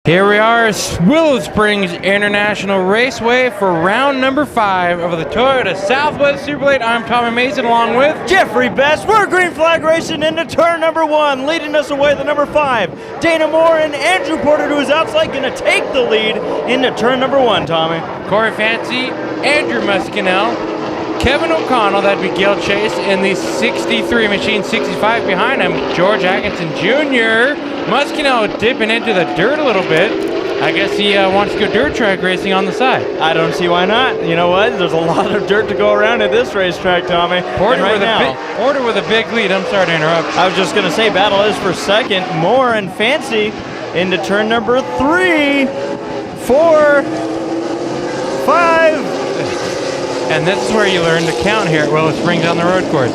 Here we are, Willow Springs International Raceway for round number 5 of the Toyota Southwest Superlate. I'm Tommy Mason along with Jeffrey Best. We're green flag racing into turn number 1. Leading us away, the number 5, Dana Moore, and Andrew Porter, who is outside, going to take the lead into turn number 1, Tommy. Corey Fancy, Andrew Muskinell, Kevin O'Connell, that'd be Gil Chase, in the 63 machine, 65 behind him, George Atkinson Jr. Muskinell dipping into the dirt a little bit. I guess he wants to go dirt track racing on the side. I don't see why not. You know what? There's a lot of dirt to go around at this racetrack, Tommy. Porter with a big lead. I'm sorry to interrupt. I was just going to say, battle is for second. Moore and Fancy into turn number 3, 4, 5. And this is where you learn to count here at Willow Springs on the road course.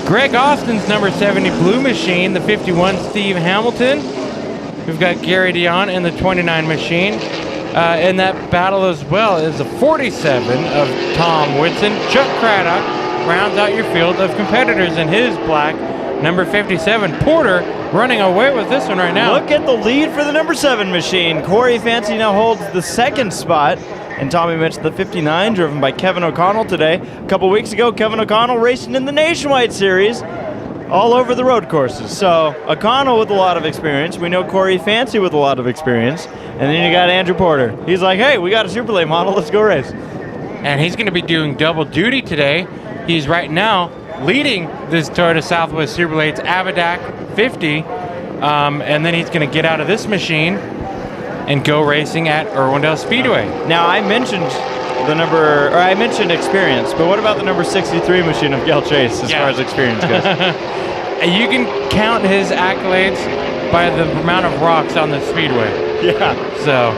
Greg Austin's number 70 blue machine, the 51 Steve Hamilton. We've got Gary Dion in the 29 machine. In that battle as well is the 47 of Tom Whitson. Chuck Craddock rounds out your field of competitors in his black number 57. Porter running away with this one right now. Look at the lead for the number 7 machine. Corey Fancy now holds the second spot. And Tommy mentioned the 59 driven by Kevin O'Connell today. A couple weeks ago, Kevin O'Connell racing in the Nationwide Series all over the road courses. So O'Connell with a lot of experience. We know Corey Fancy with a lot of experience. And then you got Andrew Porter. He's like, hey, we got a Superlate model. Let's go race. And he's going to be doing double duty today. He's right now leading this Toyota Southwest Superlates Abadak 50. And then he's going to get out of this machine and go racing at Irwindale Speedway. Now, I mentioned experience, but what about the number 63 machine of Gil Chase as far as experience goes? You can count his accolades by the amount of rocks on the speedway. Yeah. So,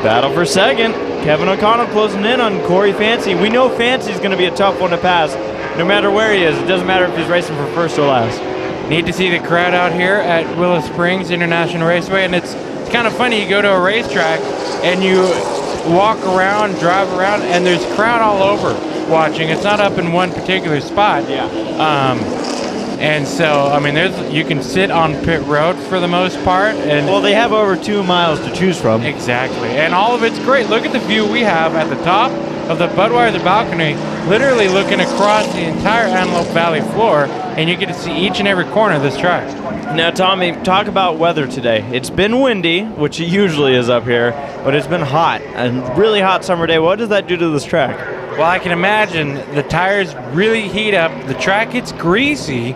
battle for second. Kevin O'Connell closing in on Corey Fancy. We know Fancy's going to be a tough one to pass, no matter where he is. It doesn't matter if he's racing for first or last. Need to see the crowd out here at Willow Springs International Raceway, and it's kind of funny. You go to a racetrack and you walk around, drive around, and there's crowd all over watching. It's not up in one particular spot. Yeah. And so, I mean, you can sit on pit road for the most part. And well, they have over 2 miles to choose from. Exactly. And all of it's great. Look at the view we have at the top of the Budweiser balcony, literally looking across the entire Antelope Valley floor, and you get to see each and every corner of this track. Now, Tommy, talk about weather today. It's been windy, which it usually is up here, but it's been hot, a really hot summer day. What does that do to this track? Well, I can imagine the tires really heat up, the track gets greasy,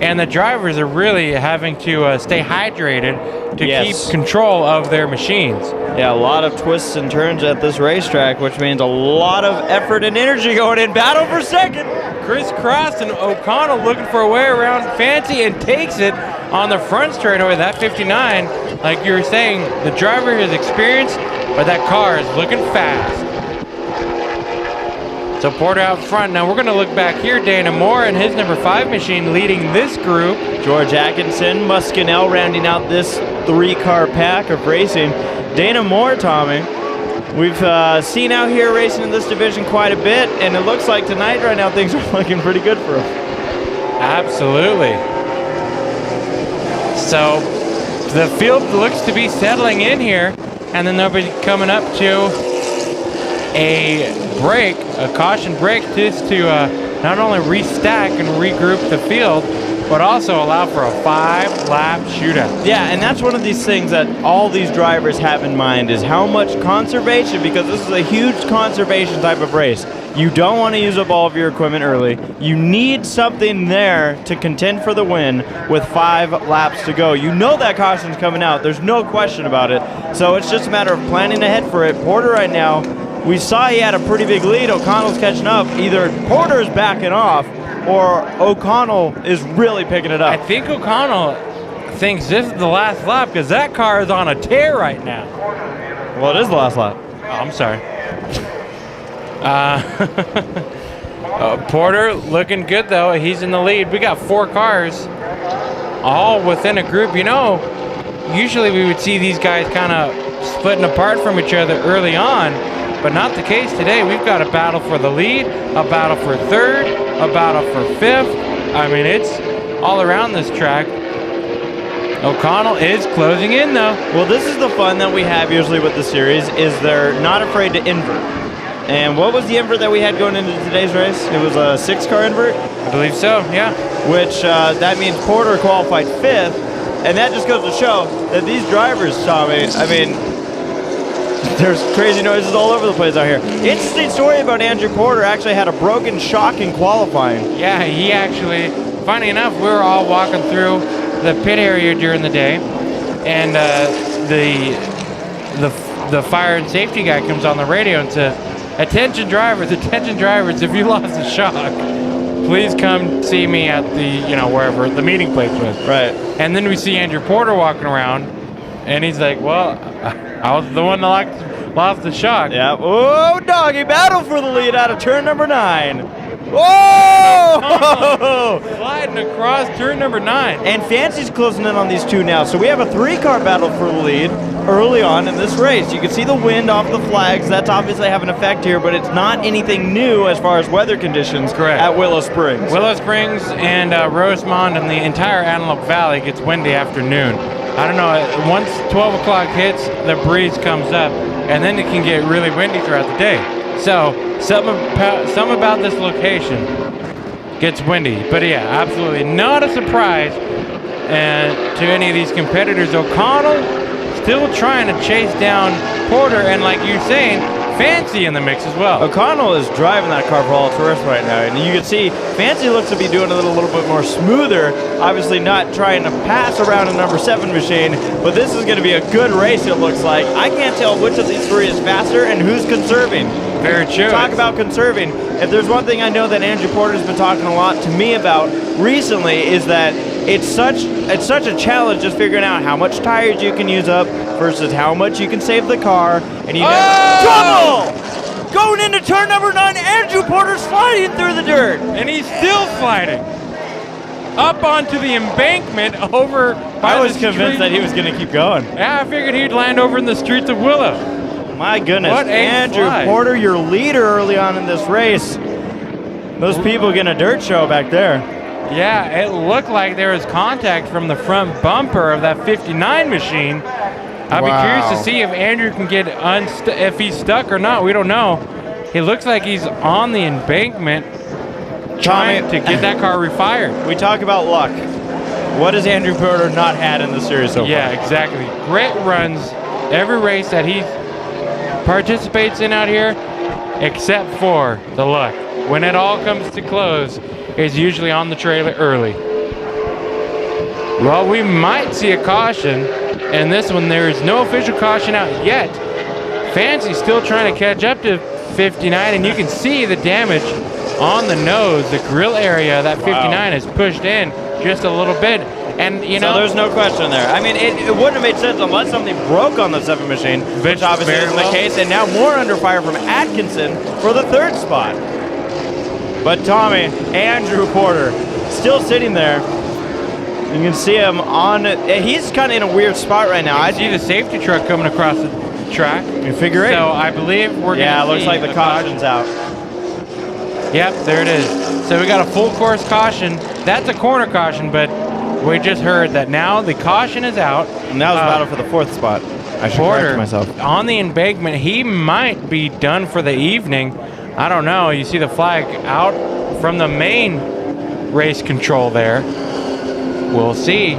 and the drivers are really having to stay hydrated to keep control of their machines. Yeah, a lot of twists and turns at this racetrack, which means a lot of effort and energy going in. Battle for second. Chris Cross and O'Connell looking for a way around Fancy and takes it on the front straightaway. That 59, like you were saying, the driver is experienced, but that car is looking fast. So Porter out front. Now we're going to look back here. Dana Moore and his number 5 machine leading this group. George Atkinson, Muskinell rounding out this 3-car pack of racing. Dana Moore, Tommy, we've seen out here racing in this division quite a bit, and it looks like tonight, right now, things are looking pretty good for him. Absolutely. So the field looks to be settling in here, and then they'll be coming up to a break, a caution break, just to not only restack and regroup the field, but also allow for a 5-lap shootout. Yeah, and that's one of these things that all these drivers have in mind is how much conservation, because this is a huge conservation type of race. You don't want to use up all of your equipment early. You need something there to contend for the win with 5 laps to go. You know that caution's coming out. There's no question about it. So it's just a matter of planning ahead for it. Porter right now, we saw he had a pretty big lead. O'Connell's catching up. Either Porter's backing off or O'Connell is really picking it up. I think O'Connell thinks this is the last lap because that car is on a tear right now. Well, it is the last lap. Oh, I'm sorry. Porter looking good, though. He's in the lead. We got 4 cars all within a group. You know, usually we would see these guys kind of splitting apart from each other early on, but not the case today. We've got a battle for the lead, a battle for 3rd, a battle for 5th. I mean, it's all around this track. O'Connell is closing in, though. Well, this is the fun that we have usually with the series, is they're not afraid to invert. And what was the invert that we had going into today's race? It was a 6-car invert? I believe so, yeah. Which, that means Porter qualified 5th. And that just goes to show that these drivers, Tommy, I mean, there's crazy noises all over the place out here. Interesting story about Andrew Porter, actually had a broken shock in qualifying. Yeah, he actually, funny enough, we were all walking through the pit area during the day, and the fire and safety guy comes on the radio and says, attention drivers, if you lost a shock, please come see me at the, wherever the meeting place was. Right. And then we see Andrew Porter walking around, and he's like, well, I was the one that lost the shock. Yeah. Oh, doggy battle for the lead out of turn number 9. Whoa! Sliding across turn number 9. And Fancy's closing in on these two now. So we have a 3-car battle for the lead early on in this race. You can see the wind off the flags. That's obviously having an effect here, but it's not anything new as far as weather conditions. Correct. At Willow Springs. Willow Springs and Rosemont and the entire Antelope Valley gets windy after noon. I don't know, once 12 o'clock hits, the breeze comes up, and then it can get really windy throughout the day. So, something about this location gets windy. But yeah, absolutely not a surprise to any of these competitors. O'Connell still trying to chase down Porter, and like you're saying, Fancy in the mix as well. O'Connell is driving that car for all it's worth right now, and you can see Fancy looks to be doing it a little bit more smoother, obviously not trying to pass around a number 7 machine, but this is going to be a good race, it looks like. I can't tell which of these 3 is faster and who's conserving. Very true. Talk about conserving. If there's one thing I know that Andrew Porter's been talking a lot to me about recently, is that it's such a challenge just figuring out how much tires you can use up versus how much you can save the car. And you trouble! Going into turn number 9, Andrew Porter sliding through the dirt. And he's still sliding up onto the embankment over by I was the convinced street. that he was going to keep going. Yeah, I figured he'd land over in the streets of Willow. My goodness. What a Andrew slide. Porter, your leader early on in this race. Those people getting a dirt show back there. Yeah, it looked like there was contact from the front bumper of that 59 machine. I'd be curious to see if Andrew can get if he's stuck or not. We don't know. He looks like he's on the embankment trying to get that car refired. We talk about luck. What has Andrew Porter not had in the series so far? Yeah, exactly. Brett runs every race that he participates in out here except for the luck. When it all comes to close, is usually on the trailer early. Well, we might see a caution, and this one there is no official caution out yet. Fancy's still trying to catch up to 59, and you can see the damage on the nose, the grill area. That 59 is pushed in just a little bit. And, so there's no question there. I mean, it wouldn't have made sense unless something broke on the 7 machine, which obviously isn't the case. And now more under fire from Atkinson for the 3rd spot. But Tommy, Andrew Porter, still sitting there. You can see him he's kind of in a weird spot right now. I see the safety truck coming across the track. You figure it. So I believe we're going to it looks like the caution's out. Yep, there it is. So we got a full course caution. That's a corner caution, but we just heard that now the caution is out. And that was a battle for the 4th spot. I should correct myself. On the embankment, he might be done for the evening. I don't know. You see the flag out from the main race control there. We'll see.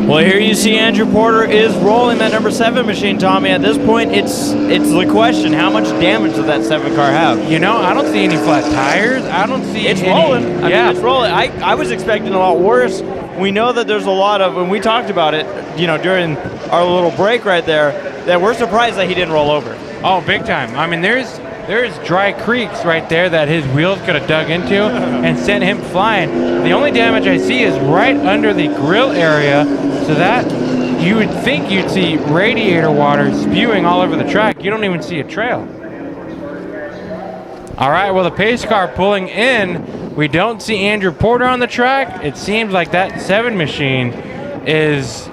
Well, here you see Andrew Porter is rolling that number 7 machine, Tommy. At this point, it's the question: how much damage does that 7 car have? I don't see any flat tires. I don't see it's any. Rolling. I mean, it's rolling. I was expecting a lot worse. We know that there's a lot of, when we talked about it, during our little break right there, that we're surprised that he didn't roll over. Oh, big time. I mean, there's dry creeks right there that his wheels could have dug into and sent him flying. The only damage I see is right under the grill area, so that you would think you'd see radiator water spewing all over the track. You don't even see a trail. All right, well, the pace car pulling in. We don't see Andrew Porter on the track. It seems like that 7 machine is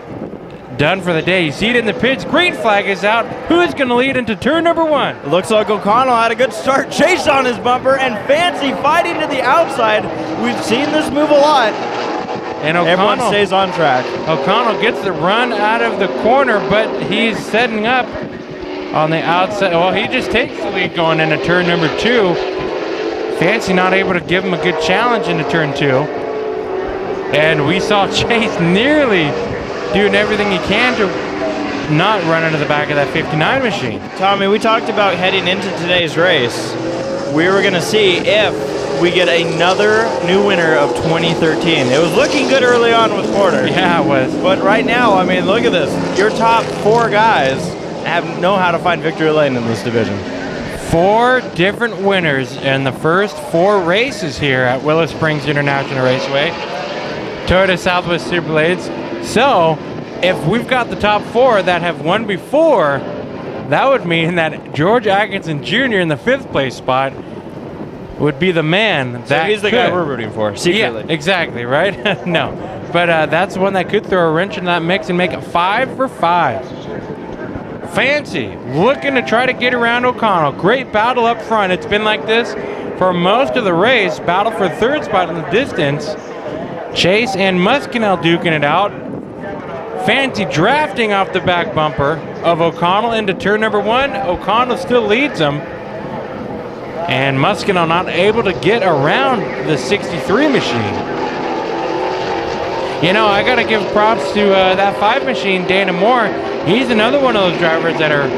done for the day. You see it in the pits. Green flag is out. Who's going to lead into turn number 1? Looks like O'Connell had a good start. Chase on his bumper, and Fancy fighting to the outside. We've seen this move a lot. And Everyone O'Connell, stays on track. O'Connell gets the run out of the corner, but he's setting up on the outside. Well, he just takes the lead going into turn number 2. Fancy not able to give him a good challenge into turn 2. And we saw Chase nearly doing everything he can to not run into the back of that 59 machine. Tommy, we talked about heading into today's race. We were going to see if we get another new winner of 2013. It was looking good early on with Porter. Yeah, it was. But right now, I mean, look at this. Your top 4 guys know how to find victory lane in this division. 4 different winners in the first 4 races here at Willow Springs International Raceway. Toyota Southwest Superlates. So, if we've got the top 4 that have won before, that would mean that George Atkinson Jr. in the 5th place spot would be the man. So he's the guy we're rooting for, secretly. Yeah, exactly, right? No. But that's one that could throw a wrench in that mix and make it 5 for 5. Fancy looking to try to get around O'Connell. Great battle up front. It's been like this for most of the race. Battle for 3rd spot in the distance. Chase and Muscanel duking it out. Fancy drafting off the back bumper of O'Connell into turn number 1. O'Connell still leads him. And Muscanel not able to get around the 63 machine. You know, I got to give props to that 5 machine, Dana Moore. He's another one of those drivers that are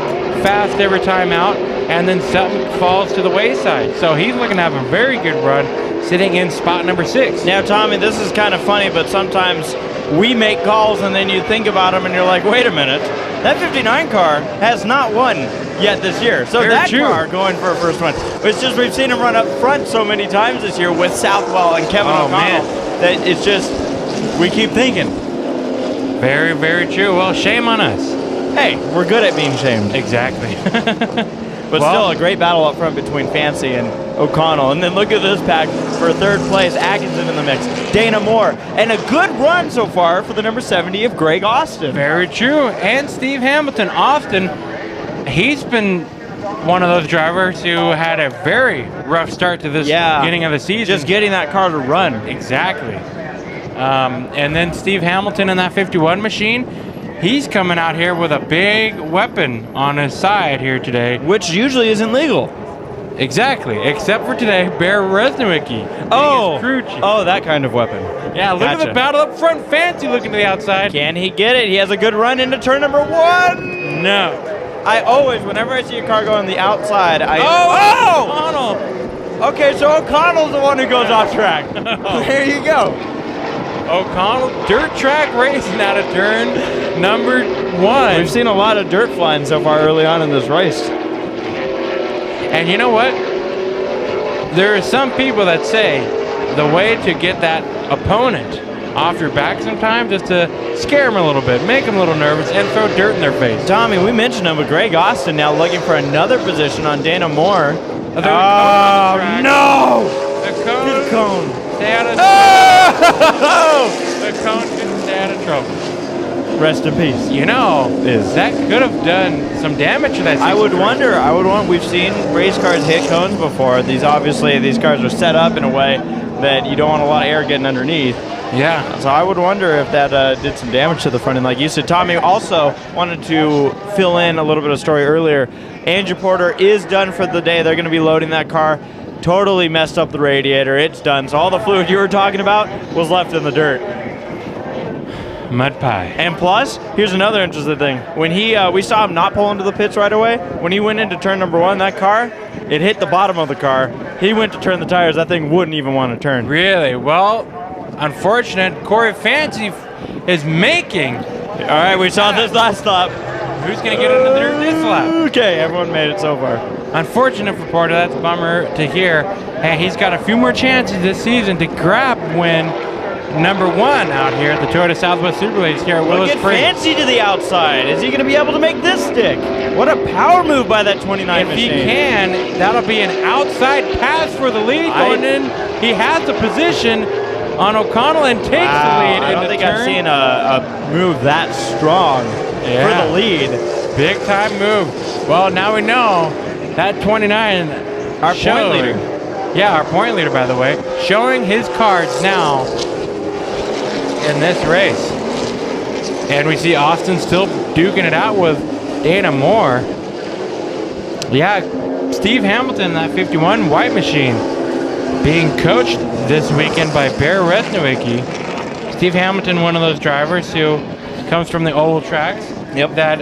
fast every time out, and then something falls to the wayside. So he's looking to have a very good run, sitting in spot number 6. Now, Tommy, this is kind of funny, but sometimes we make calls and then you think about them and you're like, wait a minute, that 59 car has not won yet this year. So Very that true. car going for a first one. It's just we've seen him run up front so many times this year with Southwell and Kevin O'Connell that it's just, we keep thinking. Very, very true. Well, shame on us. Hey, we're good at being shamed. Exactly. But still a great battle up front between Fancy and O'Connell. And then look at this pack for 3rd place. Atkinson in the mix. Dana Moore. And a good run so far for the number 70 of Greg Austin. Very true. And Steve Hamilton. Austin, he's been one of those drivers who had a very rough start to this beginning of the season. Just getting that car to run. Exactly. And then Steve Hamilton in that 51 machine. He's coming out here with a big weapon on his side here today. Which usually isn't legal. Exactly, except for today, Bear Resniwicki. Oh, that kind of weapon. Yeah, look at the battle up front. Fancy looking to the outside. Can he get it? He has a good run into turn number 1. No. I always, whenever I see a car go on the outside, O'Connell! Okay, so O'Connell's the one who goes off track. There you go. O'Connell, dirt track racing out of turn number 1. We've seen a lot of dirt flying so far early on in this race. And you know what? There are some people that say the way to get that opponent off your back sometimes is to scare them a little bit, make them a little nervous, and throw dirt in their face. Tommy, we mentioned him, but Greg Austin now looking for another position on Dana Moore. Oh, no! The cone. Stay out of The cone couldn't stay out of trouble. Rest in peace. You know, that could have done some damage to that. I would wonder. We've seen race cars hit cones before. These cars are set up in a way that you don't want a lot of air getting underneath. Yeah. So I would wonder if that did some damage to the front end, like you said. Tommy also wanted to fill in a little bit of story earlier. Andrew Porter is done for the day. They're going to be loading that car. Totally messed up the radiator. It's done. So all the fluid you were talking about was left in the dirt. Mud pie. And plus, here's another interesting thing. When we saw him not pull into the pits right away. When he went into turn number 1, that car, it hit the bottom of the car. He went to turn the tires. That thing wouldn't even want to turn. Really? Well, unfortunate. Corey Fancy is making. All right, we saw this last lap. Who's going to get into the dirt this lap? Okay, everyone made it so far. Unfortunate for Porter. That's a bummer to hear. And he's got a few more chances this season to grab win number 1 out here at the Toyota Southwest Superlates here at Willow Springs. Fancy to the outside. Is he going to be able to make this stick? What a power move by that 29 machine. If he can, that'll be an outside pass for the lead going in. He has the position. on O'Connell and takes the lead. I don't think I've seen a move that strong for the lead. Big time move. Well, now we know that 29. Our point leader. Yeah, our point leader, by the way, showing his cards now in this race. And we see Austin still duking it out with Dana Moore. Yeah, Steve Hamilton, that 51 white machine, being coached this weekend by Bear Resniewicki. Steve Hamilton, one of those drivers who comes from the oval tracks. Yep. That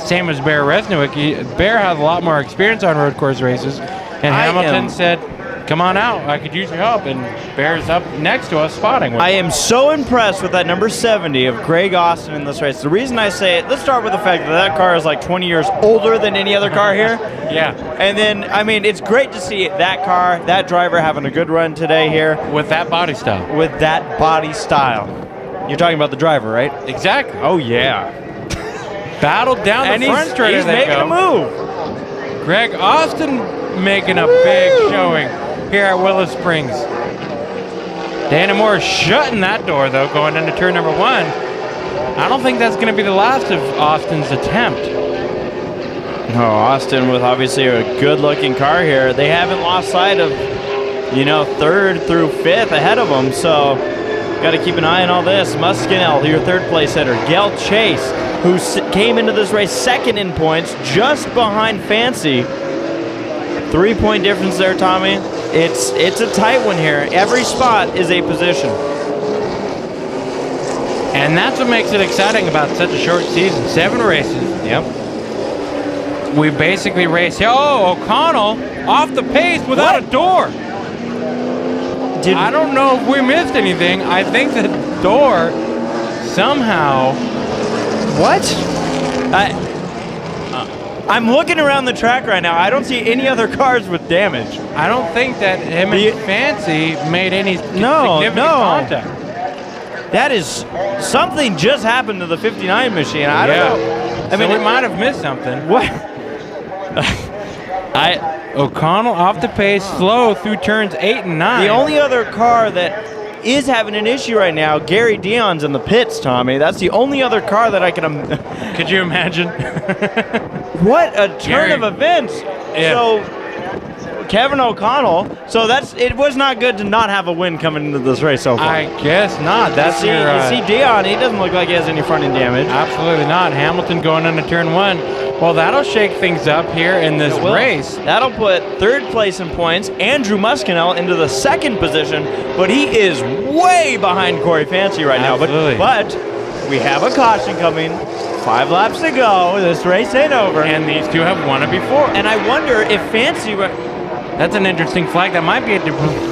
same as Bear Resniewicki. Bear has a lot more experience on road course races, and Hamilton said, "Come on out, I could use your help." And Bear's up next to us spotting. I am so impressed with that number 70 of Greg Austin in this race. The reason I say it, let's start with the fact that that car is like 20 years older than any other car here. Yeah. And then, I mean, it's great to see that car, that driver having a good run today here. With that body style. With that body style. You're talking about the driver, right? Exactly. Oh, yeah. Battled down and the front straight. He's making a move. Greg Austin making a big showing here at Willow Springs. Dana Moore shutting that door, though, going into turn number 1. I don't think that's going to be the last of Austin's attempt. No, Austin with obviously a good-looking car here. They haven't lost sight of, third through fifth ahead of them, so got to keep an eye on all this. Muskinel, your third-place hitter. Gail Chase, who came into this race second in points, just behind Fancy. 3-point difference there, Tommy. It's a tight one here. Every spot is a position. And that's what makes it exciting about such a short season. 7 races. Yep. We basically race here. Oh, O'Connell off the pace without a door. I don't know if we missed anything. I think the door somehow... What? I'm looking around the track right now. I don't see any other cars with damage. I don't think that him and Fancy made any significant contact. That is... Something just happened to the 59 machine. I don't know. I mean, we might have missed something. What? O'Connell off the pace, slow through turns 8 and 9. The only other car that is having an issue right now, Gary Dion's in the pits, Tommy. That's the only other car that I can... Could you imagine? What a turn of events. Yeah. So, Kevin O'Connell. So it was not good to not have a win coming into this race so far. I guess not. That's you see Dion, he doesn't look like he has any front-end damage. Absolutely not. Hamilton going into turn 1. Well, that'll shake things up here in this race. That'll put third place in points, Andrew Muskinel, into the second position, but he is way behind Corey Fancy right now. But we have a caution coming. 5 laps to go. This race ain't over. And these two have won it before. And I wonder if Fancy... That's an interesting flag. That might be a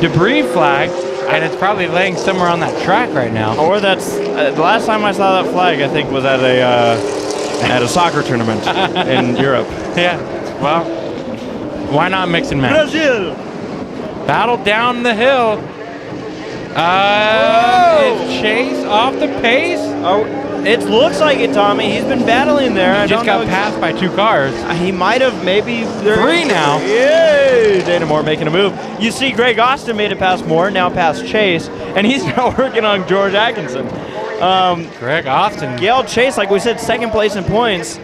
debris flag, and it's probably laying somewhere on that track right now. Or that's... the last time I saw that flag, I think, was at a soccer tournament in Europe. Yeah. Well, why not mix and match? Brazil! Battle down the hill. Is Chase off the pace? Oh, it looks like it, Tommy. He's been battling there. He just got passed by 2 cars. He might have maybe... 3 now. Yay! Dana Moore making a move. You see Greg Austin made it past Moore, now past Chase, and he's now working on George Atkinson. Greg Austin. Gail Chase, like we said, second place in points.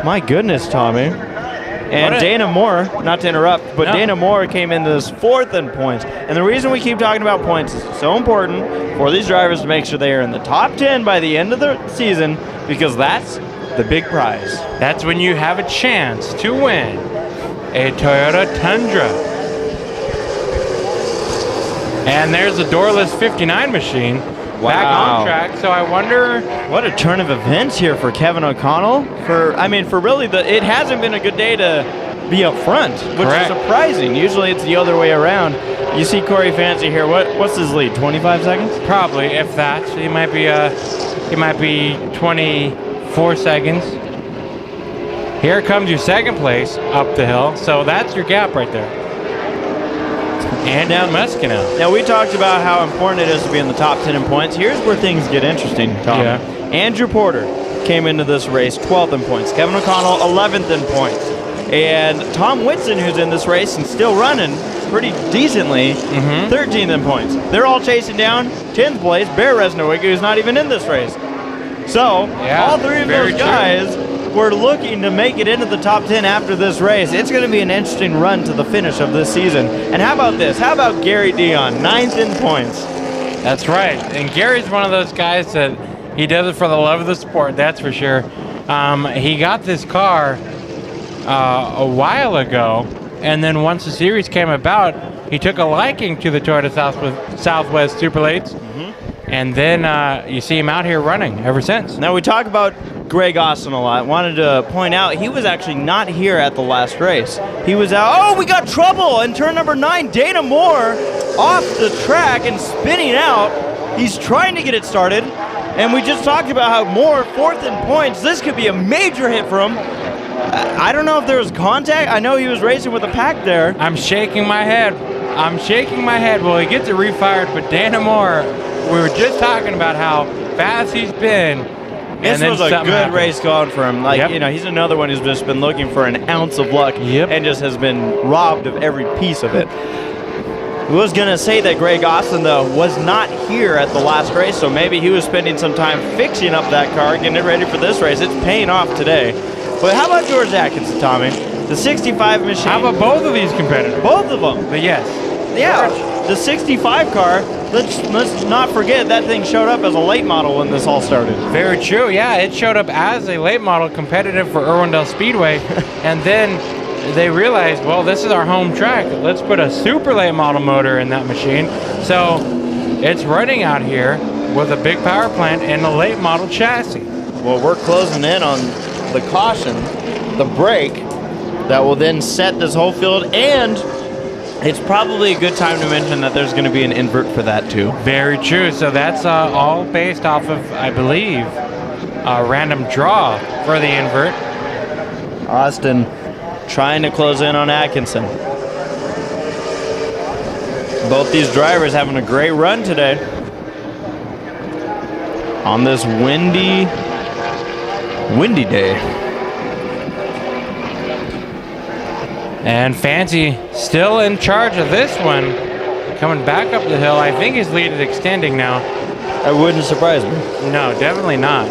My goodness, Tommy. And Dana Moore, not to interrupt, but Dana Moore came in this 4th in points. And the reason we keep talking about points is so important for these drivers to make sure they are in the top 10 by the end of the season, because that's the big prize. That's when you have a chance to win a Toyota Tundra. And there's the doorless 59 machine. Wow. Back on track, so I wonder... What a turn of events here for Kevin O'Connell. For really, it hasn't been a good day to be up front, which is surprising. Usually it's the other way around. You see Corey Fancy here. What's his lead, 25 seconds? Probably, if that. He might be 24 seconds. Here comes your second place up the hill, so that's your gap right there. And now Muskinel. Now, we talked about how important it is to be in the top 10 in points. Here's where things get interesting, Tom. Yeah. Andrew Porter came into this race 12th in points. Kevin O'Connell, 11th in points. And Tom Whitson, who's in this race and still running pretty decently, 13th in points. They're all chasing down 10th place Bear Resnowick, who's not even in this race. So all three of those guys were looking to make it into the top 10 after this race. It's going to be an interesting run to the finish of this season. And how about this? How about Gary Dion, 9th in points? That's right. And Gary's one of those guys that he does it for the love of the sport, that's for sure. He got this car a while ago, and then once the series came about, he took a liking to the Toyota Southwest Superlates, and then you see him out here running ever since. Now, we talk about Greg Austin a lot. Wanted to point out he was actually not here at the last race. He was out. Oh, we got trouble in turn number 9. Dana Moore off the track and spinning out. He's trying to get it started. And we just talked about how Moore, 4th in points. This could be a major hit for him. I don't know if there was contact. I know he was racing with a pack there. I'm shaking my head. Well, he gets it refired, but Dana Moore, we were just talking about how fast he's been. This was a good race going for him. Like, you know, he's another one who's just been looking for an ounce of luck and just has been robbed of every piece of it. I was going to say that Greg Austin, though, was not here at the last race, so maybe he was spending some time fixing up that car, getting it ready for this race. It's paying off today. But how about George Atkinson, Tommy? The 65 machine. How about both of these competitors? Both of them. But yes. Yeah, the 65 car, let's not forget that thing showed up as a late model when this all started. Very true, yeah. It showed up as a late model competitive for Irwindale Speedway, and then they realized, well, this is our home track. Let's put a super late model motor in that machine. So it's running out here with a big power plant and a late model chassis. Well, we're closing in on the caution, the brake, that will then set this whole field, and it's probably a good time to mention that there's going to be an invert for that too. Very true. So that's all based off of, I believe, a random draw for the invert. Austin trying to close in on Atkinson. Both these drivers having a great run today on this windy day. And Fancy still in charge of this one, coming back up the hill. I think his lead is extending now. That wouldn't surprise me. No, definitely not.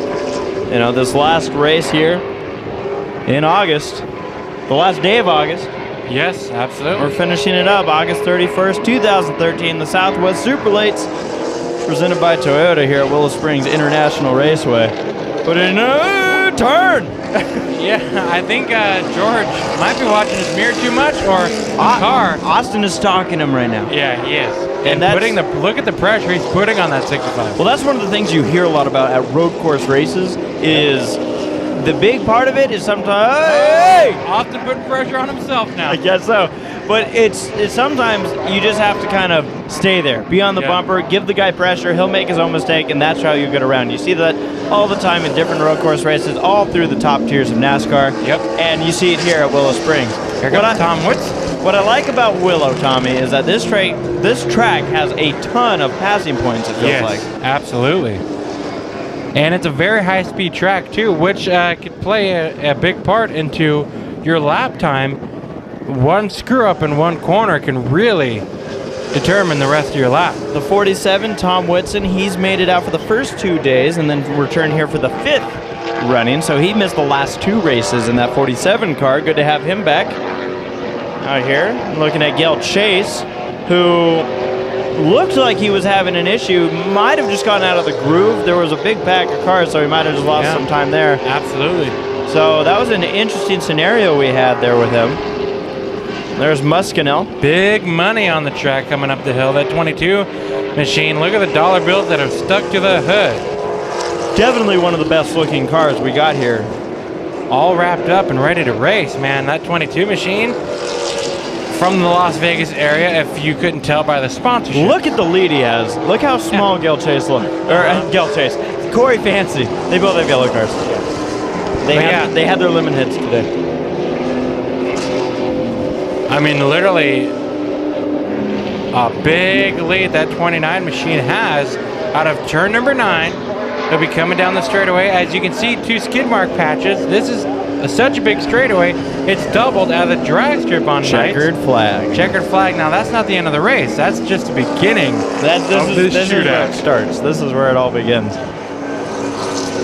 You know, this last race here in August, the last day of August. Yes, absolutely. We're finishing it up August 31st, 2013, the Southwest Superlates, presented by Toyota here at Willow Springs International Raceway. But in a turn. Yeah, I think George might be watching his mirror too much, or the car. Austin is stalking him right now. Yeah, he is. And putting look at the pressure he's putting on that 65. Well, that's one of the things you hear a lot about at road course races is the big part of it is sometimes, hey! Austin putting pressure on himself now. I guess so. But it's sometimes you just have to kind of stay there, be on the bumper, give the guy pressure, he'll make his own mistake, and that's how you get around. You see that all the time in different road course races, all through the top tiers of NASCAR. Yep. And you see it here at Willow Springs. Here comes Tom Woods. What I like about Willow, Tommy, is that this track has a ton of passing points, it feels like. Absolutely. And it's a very high-speed track, too, which could play a big part into your lap time. One screw-up in one corner can really determine the rest of your lap. The 47, Tom Whitson, he's made it out for the first 2 days and then returned here for the 5th running. So he missed the last 2 races in that 47 car. Good to have him back. Out here, looking at Gail Chase, who looked like he was having an issue. Might have just gotten out of the groove. There was a big pack of cars, so he might have just lost some time there. Absolutely. So that was an interesting scenario we had there with him. There's Muscanel. Big money on the track coming up the hill. That 22 machine. Look at the dollar bills that have stuck to the hood. Definitely one of the best looking cars we got here. All wrapped up and ready to race, man. That 22 machine from the Las Vegas area, if you couldn't tell by the sponsorship. Look at the lead he has. Look how small Gail Chase looks. Gail Chase. Corey Fancy. They both have yellow cars. They had their lemon heads today. I mean, literally a big lead that 29 machine has out of turn number 9. He'll be coming down the straightaway. As you can see, 2 skid mark patches. This is such a big straightaway, it's doubled as a drag strip on Checkered nights. flag. Checkered flag. Now, that's not the end of the race. That's just the beginning This is where it starts. This is where it all begins.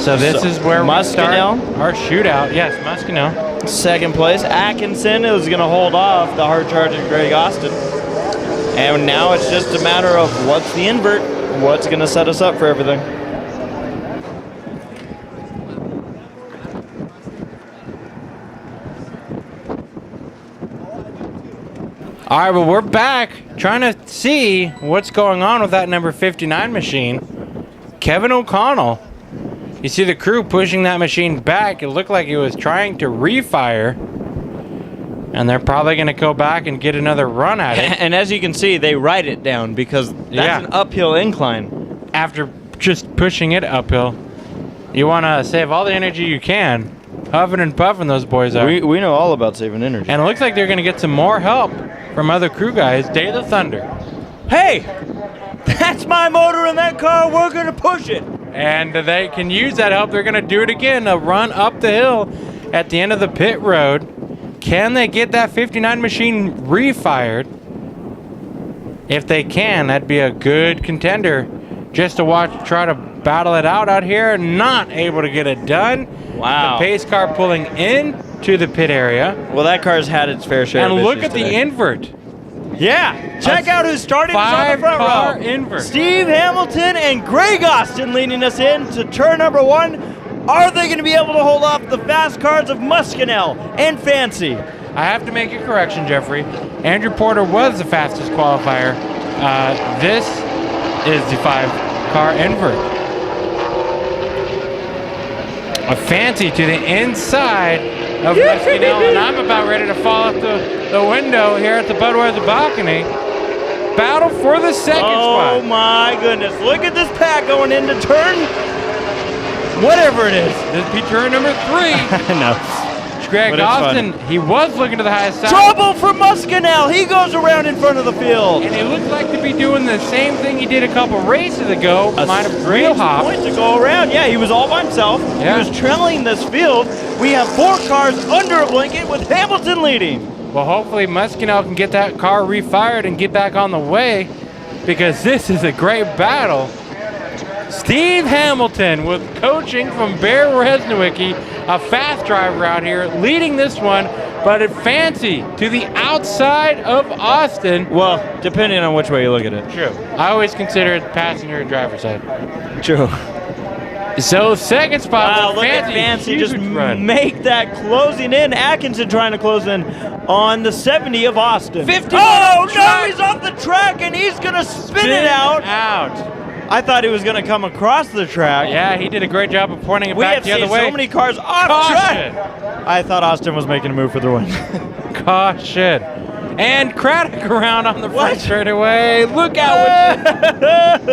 So this is where we start Muscanel. our shootout. Yes, Muscanel. Second place, Atkinson is going to hold off the hard-charging Greg Austin. And now it's just a matter of what's the invert, what's going to set us up for everything. All right, well, we're back trying to see what's going on with that number 59 machine. Kevin O'Connell. You see the crew pushing that machine back. It looked like it was trying to refire. And they're probably going to go back and get another run at it. And as you can see, they write it down because that's an uphill incline. After just pushing it uphill, you want to save all the energy you can. Huffing and puffing those boys are. We know all about saving energy. And it looks like they're going to get some more help from other crew guys. Day of the Thunder. Hey, that's my motor in that car. We're going to push it. And they can use that help. They're going to do it again. A run up the hill at the end of the pit road. Can they get that 59 machine refired? If they can, that'd be a good contender just to watch, try to battle it out here. Not able to get it done. Wow. The pace car pulling in to the pit area. Well, that car's had its fair share And of look issues at the today. invert. Yeah, check out who's starting us on the front Five-car row. invert. Steve Hamilton and Greg Austin leading us in to turn number 1. Are they going to be able to hold off the fast cars of Muscanel and Fancy? I have to make a correction, Jeffrey. Andrew Porter was the fastest qualifier. This is the 5-car invert. A Fancy to the inside of Muscanel, and I'm about ready to fall out the window here at the Budweiser balcony. Battle for the second spot. Oh my goodness, look at this pack going into turn, whatever it is. This be turn number 3. No. Greg But it's Austin, he was looking to the highest side. Trouble for Muscanel, he goes around in front of the field. And it looks like to be doing the same thing he did a couple races ago. Might have real Strange hop. point to go around. Yeah, he was all by himself. Yeah. He was trailing this field. We have 4 cars under a blanket with Hamilton leading. Well, hopefully Muscanel can get that car refired and get back on the way, because this is a great battle. Steve Hamilton with coaching from Bear Resniwicki, a fast driver out here, leading this one, but at Fancy to the outside of Austin. Well, depending on which way you look at it. True. I always consider it passenger and driver's side. True. So second spot. Wow, with look at Fancy just run. make that closing in. Atkinson trying to close in on the 70 of Austin. 50. Oh, no, he's off the track and he's going to spin it out. I thought he was going to come across the track. Yeah, he did a great job of pointing it We back have the other seen way. so many cars off Caution. track. I thought Austin was making a move for the win. Caution. And Craddock around on the front What? straightaway. Look out.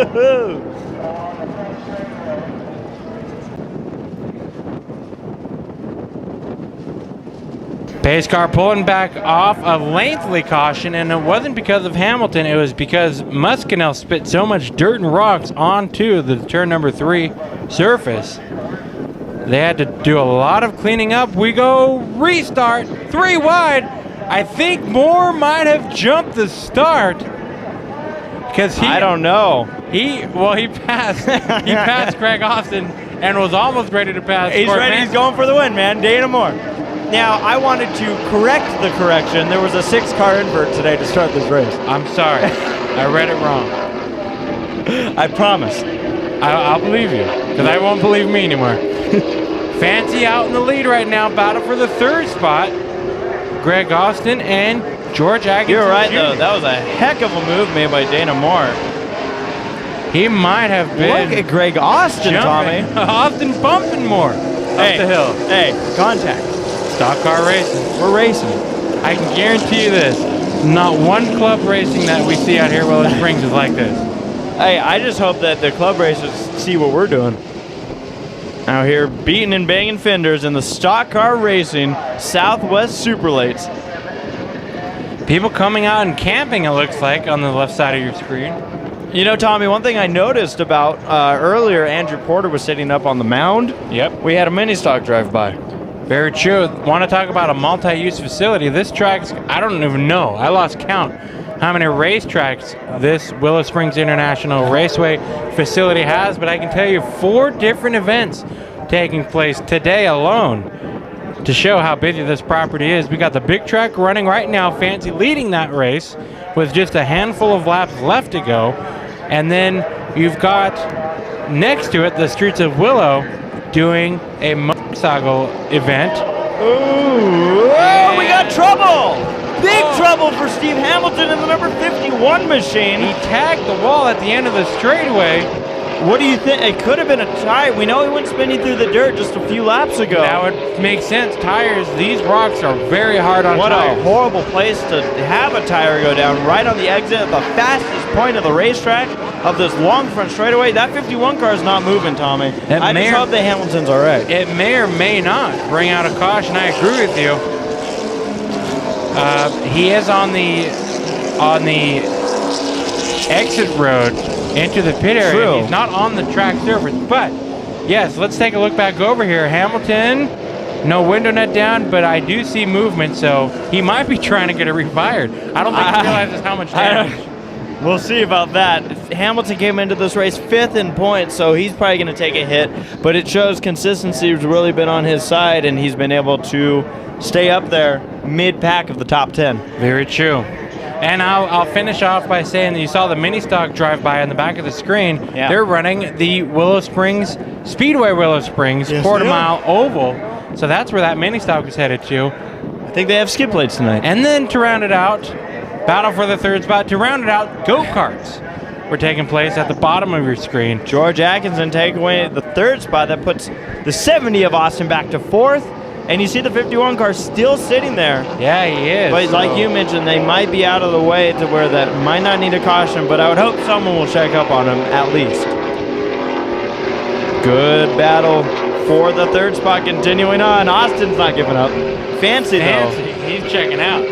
Pace car pulling back off a lengthy caution, and it wasn't because of Hamilton. It was because Muscanel spit so much dirt and rocks onto the turn number 3 surface. They had to do a lot of cleaning up. We go restart, 3 wide. I think Moore might have jumped the start because I don't know. He passed. He passed Greg Austin and was almost ready to pass. He's Court ready. Manson. He's going for the win, man. Dana Moore. Now, I wanted to correct the correction. There was a 6-car invert today to start this race. I'm sorry. I read it wrong. I promise. I'll believe you, because I won't believe me anymore. Fancy out in the lead right now. Battle for the 3rd spot. Greg Austin and George Atkinson. You're right, Jr. though. That was a heck of a move made by Dana Moore. He might have been. Look at Greg Austin, jumping. Tommy. Austin bumping more up the hill. Hey, contact. Stock car racing. We're racing. I can guarantee you this. Not one club racing that we see out here Willow Springs is like this. Hey, I just hope that the club racers see what we're doing. Out here beating and banging fenders in the stock car racing Southwest Superlates. People coming out and camping, it looks like, on the left side of your screen. You know, Tommy, one thing I noticed about earlier, Andrew Porter was sitting up on the mound. Yep. We had a mini stock drive by. Very true. Want to talk about a multi-use facility? This track's, I don't even know. I lost count how many racetracks this Willow Springs International Raceway facility has, but I can tell you 4 different events taking place today alone to show how busy this property is. We got the big track running right now, Fancy leading that race with just a handful of laps left to go. And then you've got next to it the Streets of Willow doing a motorcycle event. Ooh, oh, we got trouble! Big trouble for Steve Hamilton in the number 51 machine. He tagged the wall at the end of the straightaway. What do you think? It could have been a tie. We know he went spinning through the dirt just a few laps ago. That would make sense. Tires, these rocks are very hard on tires. What a horrible place to have a tire go down, right on the exit at the fastest point of the racetrack of this long front straightaway. That 51 car is not moving, Tommy. I just hope that Hamilton's all right. It may or may not bring out a caution. I agree with you. He is on the exit road into the pit area. True. He's not on the track surface, but yes, let's take a look back over here. Hamilton, no window net down, but I do see movement, so he might be trying to get it refired. I don't think he realizes how much damage. We'll see about that. Hamilton came into this race 5th in points, so he's probably going to take a hit, but it shows consistency has really been on his side, and he's been able to stay up there mid-pack of the top 10. Very true. And I'll finish off by saying that you saw the mini stock drive by on the back of the screen. Yeah. They're running the Willow Springs, Speedway Willow Springs, Yes, quarter-mile oval. So that's where that mini stock is headed to. I think they have skid plates tonight. And then to round it out, battle for the 3rd spot. To round it out, go-karts were taking place at the bottom of your screen. George Atkinson take away the 3rd spot. That puts the 70 of Austin back to 4th. And you see the 51 car still sitting there. Yeah, he is. But like you mentioned, they might be out of the way to where that might not need a caution, but I would hope someone will check up on him at least. Good battle for the 3rd spot continuing on. Austin's not giving up. Fancy though. He's checking out.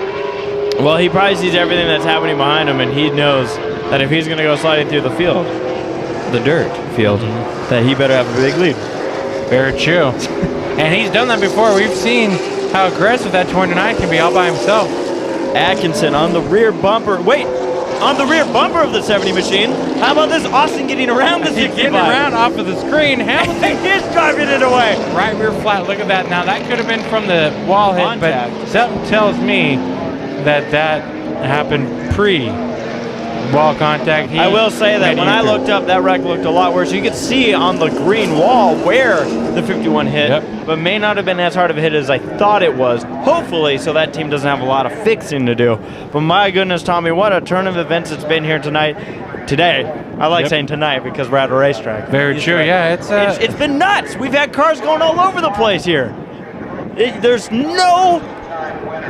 Well, he probably sees everything that's happening behind him, and he knows that if he's going to go sliding through the field, the dirt field, that he better have a big lead. Very true. And he's done that before. We've seen how aggressive that 29 can be all by himself. Atkinson on the rear bumper. Wait, on the rear bumper of the 70 machine. How about this? Austin getting around the 65. Getting around off of the screen. Hamilton is driving it away. Right rear flat. Look at that. Now, that could have been from the wall hit, Contact. but something tells me that happened pre-wall contact. I will say that when I looked up, that wreck looked a lot worse. You could see on the green wall where the 51 hit, but may not have been as hard of a hit as I thought it was. Hopefully, so that team doesn't have a lot of fixing to do. But my goodness, Tommy, what a turn of events it's been here tonight. Today. I like saying tonight because we're at a racetrack. Very true, yeah. It's been nuts. We've had cars going all over the place here. There's no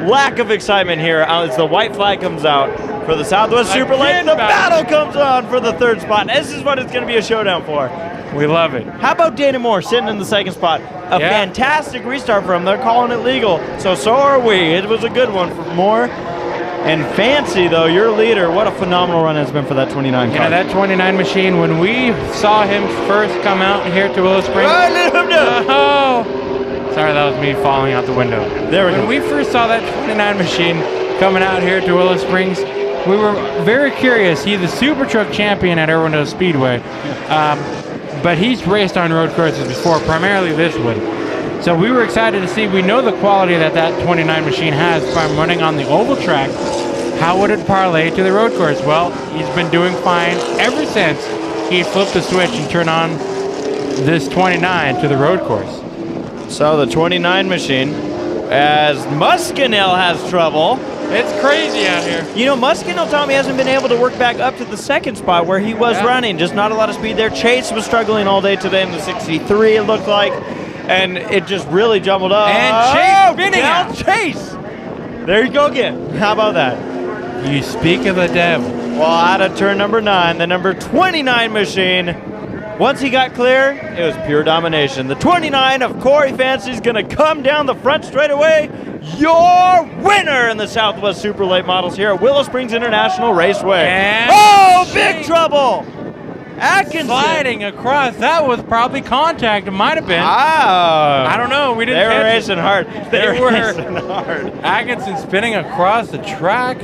lack of excitement here as the white flag comes out for the Southwest Superlates. The battle comes on for the 3rd spot. This is what it's going to be a showdown for. We love it. How about Dana Moore sitting in the 2nd spot? A fantastic restart for him. They're calling it legal. So are we. It was a good one for Moore. And Fancy, though, your leader, what a phenomenal run it's been for that 29 car. Yeah, that 29 machine, when we saw him first come out here to Willow Springs. Oh! Sorry, that was me falling out the window. There we go. When we first saw that 29 machine coming out here to Willow Springs, we were very curious. He's the Super Truck champion at Irwindale Speedway, but he's raced on road courses before, primarily this one. So we were excited to see. We know the quality that 29 machine has from running on the oval track. How would it parlay to the road course? Well, he's been doing fine ever since he flipped the switch and turned on this 29 to the road course. So the 29 machine, as Muscanel has trouble. It's crazy out here. You know, Muscanel, Tommy, hasn't been able to work back up to the 2nd spot where he was running. Just not a lot of speed there. Chase was struggling all day today in the 63, it looked like. And it just really jumbled up. And Chase spinning out. Chase! There you go again. How about that? You speak of the devil. Well, out of turn number 9, the number 29 machine. Once he got clear, it was pure domination. The 29 of Corey Fancy is going to come down the front straightaway. Your winner in the Southwest Super Late Models here at Willow Springs International Raceway. And big trouble! Atkinson. sliding across. That was probably contact. It might have been. Ah. I don't know. We didn't They were catch it. racing hard. They were. racing hard. Atkinson spinning across the track.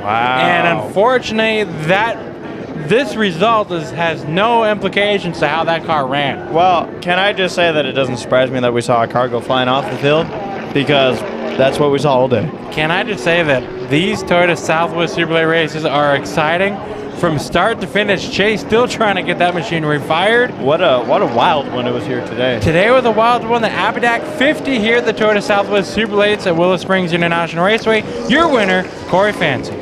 Wow. And unfortunately, this result has no implications to how that car ran. Well, can I just say that it doesn't surprise me that we saw a car go flying off the field? Because that's what we saw all day. Can I just say that these Toyota Southwest Superlate races are exciting from start to finish. Chase still trying to get that machinery fired. What a wild one it was here today. Today was a wild one. The Abadak 50 here at the Toyota Southwest Superlates at Willow Springs International Raceway. Your winner, Corey Fancy.